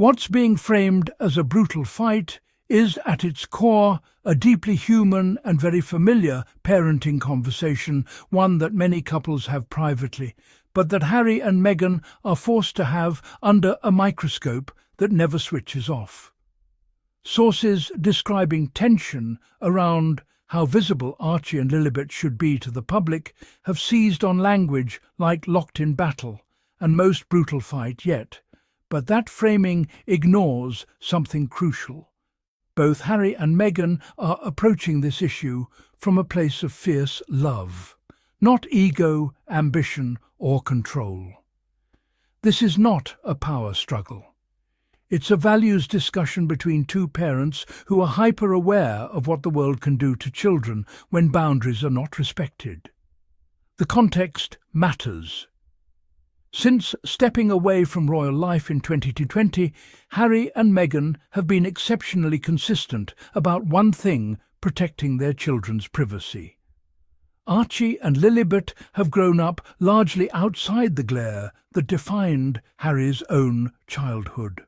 What's being framed as a brutal fight is, at its core, a deeply human and very familiar parenting conversation, one that many couples have privately, but that Harry and Meghan are forced to have under a microscope that never switches off. Sources describing tension around how visible Archie and Lilibet should be to the public have seized on language like locked in battle and most brutal fight yet, but that framing ignores something crucial. Both Harry and Meghan are approaching this issue from a place of fierce love, not ego, ambition, or control. This is not a power struggle. It's a values discussion between two parents who are hyper-aware of what the world can do to children when boundaries are not respected. The context matters. Since stepping away from royal life in 2020, Harry and Meghan have been exceptionally consistent about one thing: protecting their children's privacy. Archie and Lilibet have grown up largely outside the glare that defined Harry's own childhood.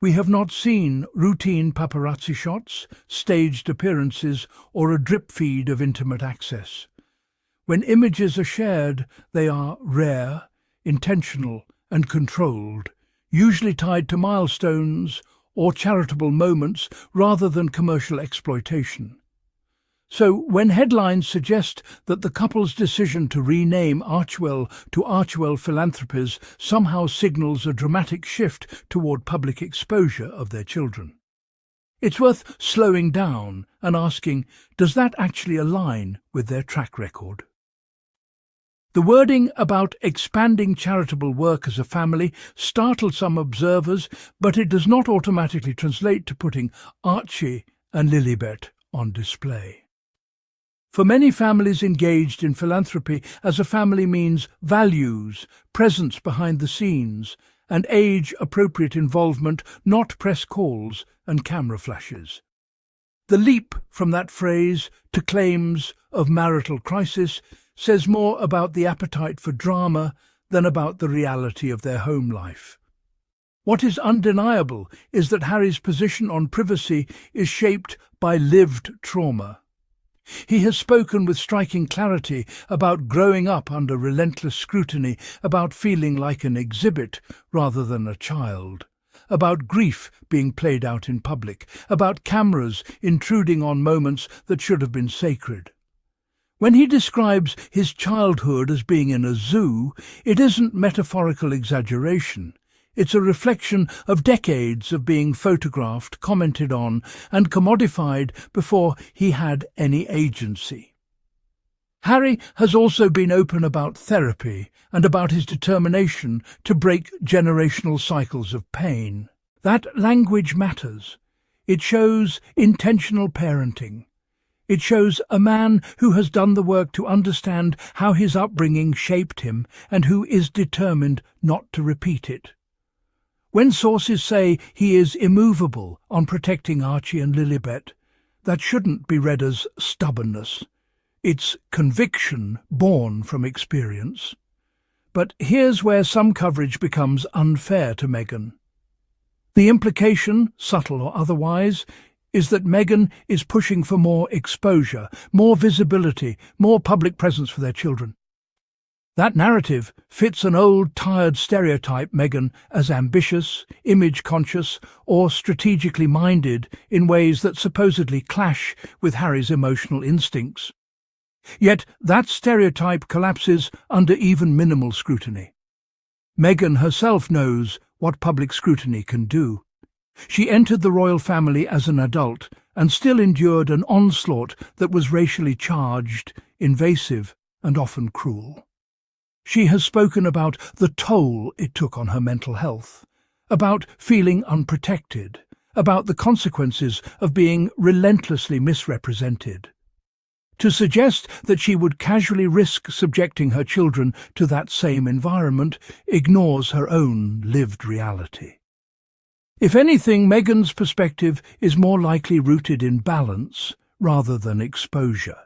We have not seen routine paparazzi shots, staged appearances, or a drip feed of intimate access. When images are shared, they are rare, intentional, and controlled, usually tied to milestones or charitable moments rather than commercial exploitation. So when headlines suggest that the couple's decision to rename Archewell to Archewell Philanthropies somehow signals a dramatic shift toward public exposure of their children, it's worth slowing down and asking, does that actually align with their track record? The wording about expanding charitable work as a family startled some observers, but it does not automatically translate to putting Archie and Lilibet on display. For many families engaged in philanthropy, as a family means values, presence behind the scenes, and age-appropriate involvement, not press calls and camera flashes. The leap from that phrase to claims of marital crisis says more about the appetite for drama than about the reality of their home life. What is undeniable is that Harry's position on privacy is shaped by lived trauma. He has spoken with striking clarity about growing up under relentless scrutiny, about feeling like an exhibit rather than a child, about grief being played out in public, about cameras intruding on moments that should have been sacred. When he describes his childhood as being in a zoo, it isn't metaphorical exaggeration. It's a reflection of decades of being photographed, commented on, and commodified before he had any agency. Harry has also been open about therapy and about his determination to break generational cycles of pain. That language matters. It shows intentional parenting. It shows a man who has done the work to understand how his upbringing shaped him and who is determined not to repeat it. When sources say he is immovable on protecting Archie and Lilibet, that shouldn't be read as stubbornness. It's conviction born from experience. But here's where some coverage becomes unfair to Meghan. The implication, subtle or otherwise, is that Meghan is pushing for more exposure, more visibility, more public presence for their children. That narrative fits an old, tired stereotype Meghan as ambitious, image-conscious, or strategically minded in ways that supposedly clash with Harry's emotional instincts. Yet that stereotype collapses under even minimal scrutiny. Meghan herself knows what public scrutiny can do. She entered the royal family as an adult and still endured an onslaught that was racially charged, invasive, and often cruel. She has spoken about the toll it took on her mental health, about feeling unprotected, about the consequences of being relentlessly misrepresented. To suggest that she would casually risk subjecting her children to that same environment ignores her own lived reality. If anything, Meghan's perspective is more likely rooted in balance rather than exposure.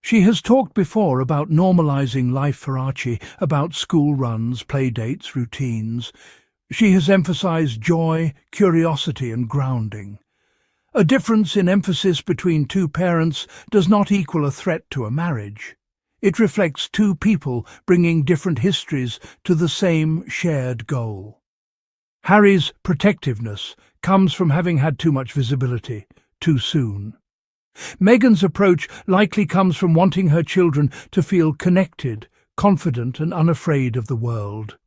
She has talked before about normalizing life for Archie, about school runs, play dates, routines, She has emphasized joy, curiosity, and grounding. A difference in emphasis between two parents does not equal a threat to a marriage. It reflects two people bringing different histories to the same shared goal. Harry's protectiveness comes from having had too much visibility too soon. Meghan's approach likely comes from wanting her children to feel connected, confident, and unafraid of the world.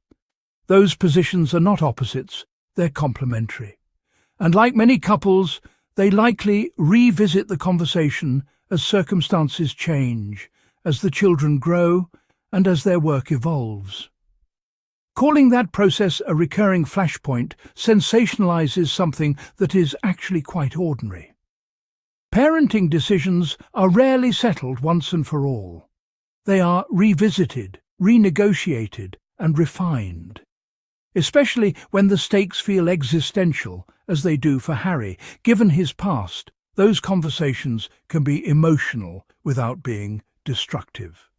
Those positions are not opposites, they're complementary. And like many couples, they likely revisit the conversation as circumstances change, as the children grow, and as their work evolves. Calling that process a recurring flashpoint sensationalizes something that is actually quite ordinary. Parenting decisions are rarely settled once and for all. They are revisited, renegotiated, and refined. Especially when the stakes feel existential, as they do for Harry. Given his past, those conversations can be emotional without being destructive.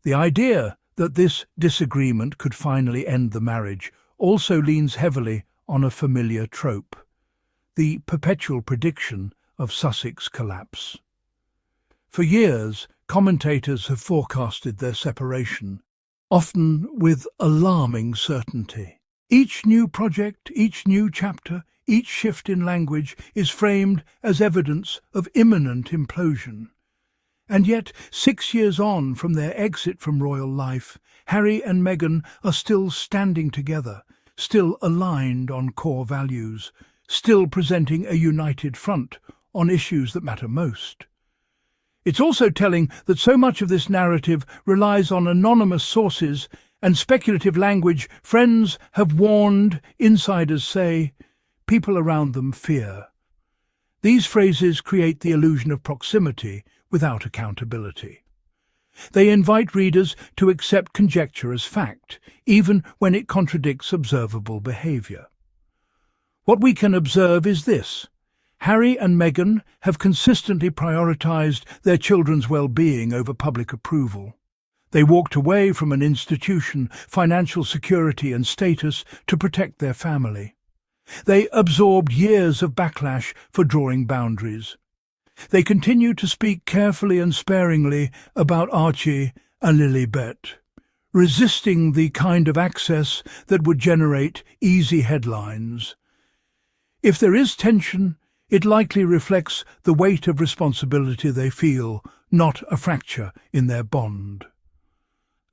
The idea that this disagreement could finally end the marriage also leans heavily on a familiar trope, the perpetual prediction of Sussex collapse. For years, commentators have forecasted their separation, often with alarming certainty. Each new project, each new chapter, each shift in language is framed as evidence of imminent implosion. And yet, 6 years on from their exit from royal life, Harry and Meghan are still standing together, still aligned on core values, still presenting a united front on issues that matter most. It's also telling that so much of this narrative relies on anonymous sources and speculative language. Friends have warned, insiders say, people around them fear. These phrases create the illusion of proximity without accountability. They invite readers to accept conjecture as fact, even when it contradicts observable behaviour. What we can observe is this: Harry and Meghan have consistently prioritised their children's well-being over public approval. They walked away from an institution, financial security and status to protect their family. They absorbed years of backlash for drawing boundaries. They continue to speak carefully and sparingly about Archie and Lilibet, resisting the kind of access that would generate easy headlines. If there is tension, it likely reflects the weight of responsibility they feel, not a fracture in their bond.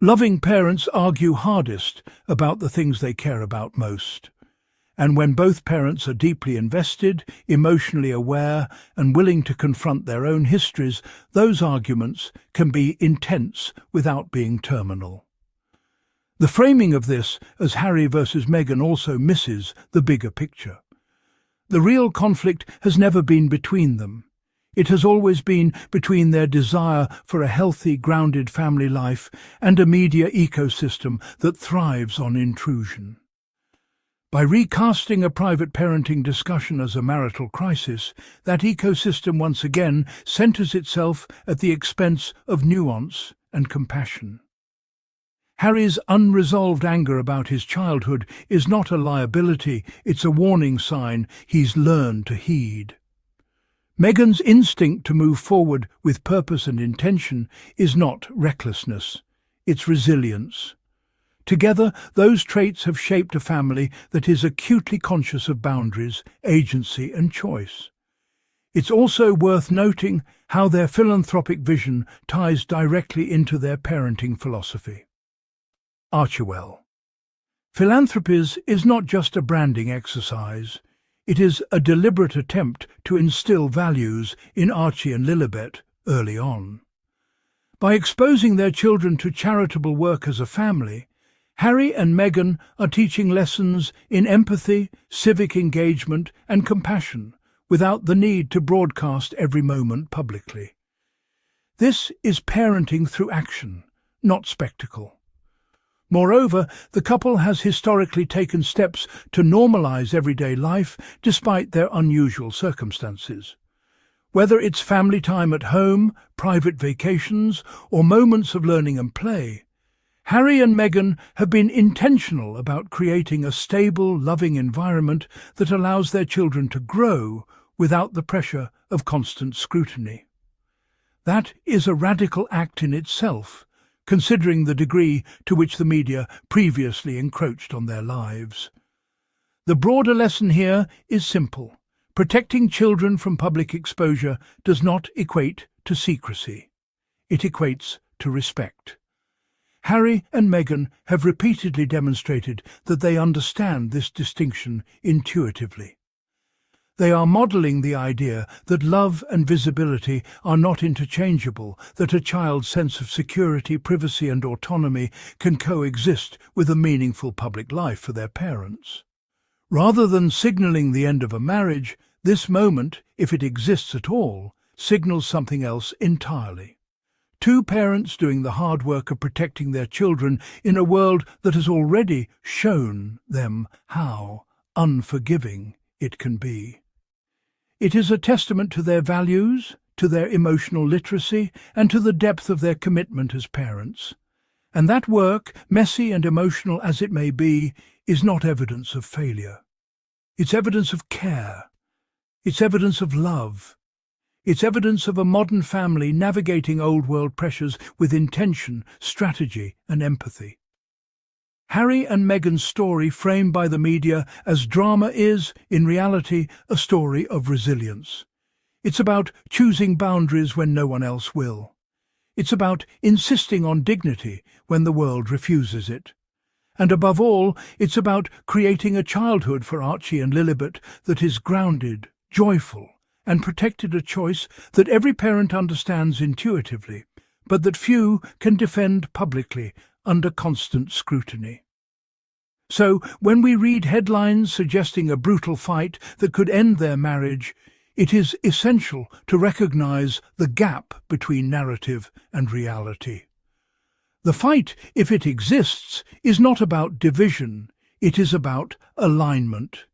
Loving parents argue hardest about the things they care about most. And when both parents are deeply invested, emotionally aware, and willing to confront their own histories, those arguments can be intense without being terminal. The framing of this as Harry versus Meghan also misses the bigger picture. The real conflict has never been between them. It has always been between their desire for a healthy, grounded family life and a media ecosystem that thrives on intrusion. By recasting a private parenting discussion as a marital crisis, that ecosystem once again centres itself at the expense of nuance and compassion. Harry's unresolved anger about his childhood is not a liability, it's a warning sign he's learned to heed. Meghan's instinct to move forward with purpose and intention is not recklessness, it's resilience. Together, those traits have shaped a family that is acutely conscious of boundaries, agency and choice. It's also worth noting how their philanthropic vision ties directly into their parenting philosophy. Archewell Philanthropies is not just a branding exercise. It is a deliberate attempt to instill values in Archie and Lilibet early on. By exposing their children to charitable work as a family, Harry and Meghan are teaching lessons in empathy, civic engagement and compassion without the need to broadcast every moment publicly. This is parenting through action, not spectacle. Moreover, the couple has historically taken steps to normalize everyday life despite their unusual circumstances. Whether it's family time at home, private vacations, or moments of learning and play, Harry and Meghan have been intentional about creating a stable, loving environment that allows their children to grow without the pressure of constant scrutiny. That is a radical act in itself, considering the degree to which the media previously encroached on their lives. The broader lesson here is simple. Protecting children from public exposure does not equate to secrecy. It equates to respect. Harry and Meghan have repeatedly demonstrated that they understand this distinction intuitively. They are modelling the idea that love and visibility are not interchangeable, that a child's sense of security, privacy and autonomy can coexist with a meaningful public life for their parents. Rather than signalling the end of a marriage, this moment, if it exists at all, signals something else entirely. Two parents doing the hard work of protecting their children in a world that has already shown them how unforgiving it can be. It is a testament to their values, to their emotional literacy, and to the depth of their commitment as parents. And that work, messy and emotional as it may be, is not evidence of failure. It's evidence of care. It's evidence of love. It's evidence of a modern family navigating old-world pressures with intention, strategy and empathy. Harry and Meghan's story, framed by the media as drama, is, in reality, a story of resilience. It's about choosing boundaries when no one else will. It's about insisting on dignity when the world refuses it. And above all, it's about creating a childhood for Archie and Lilibet that is grounded, joyful, and protected, a choice that every parent understands intuitively, but that few can defend publicly under constant scrutiny. So, when we read headlines suggesting a brutal fight that could end their marriage, it is essential to recognize the gap between narrative and reality. The fight, if it exists, is not about division, it is about alignment.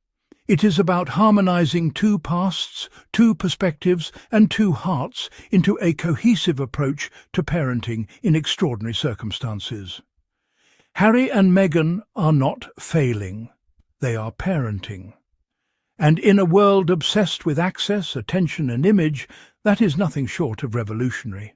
It is about harmonizing two pasts, two perspectives, and two hearts into a cohesive approach to parenting in extraordinary circumstances. Harry and Meghan are not failing, they are parenting. And in a world obsessed with access, attention and image, that is nothing short of revolutionary.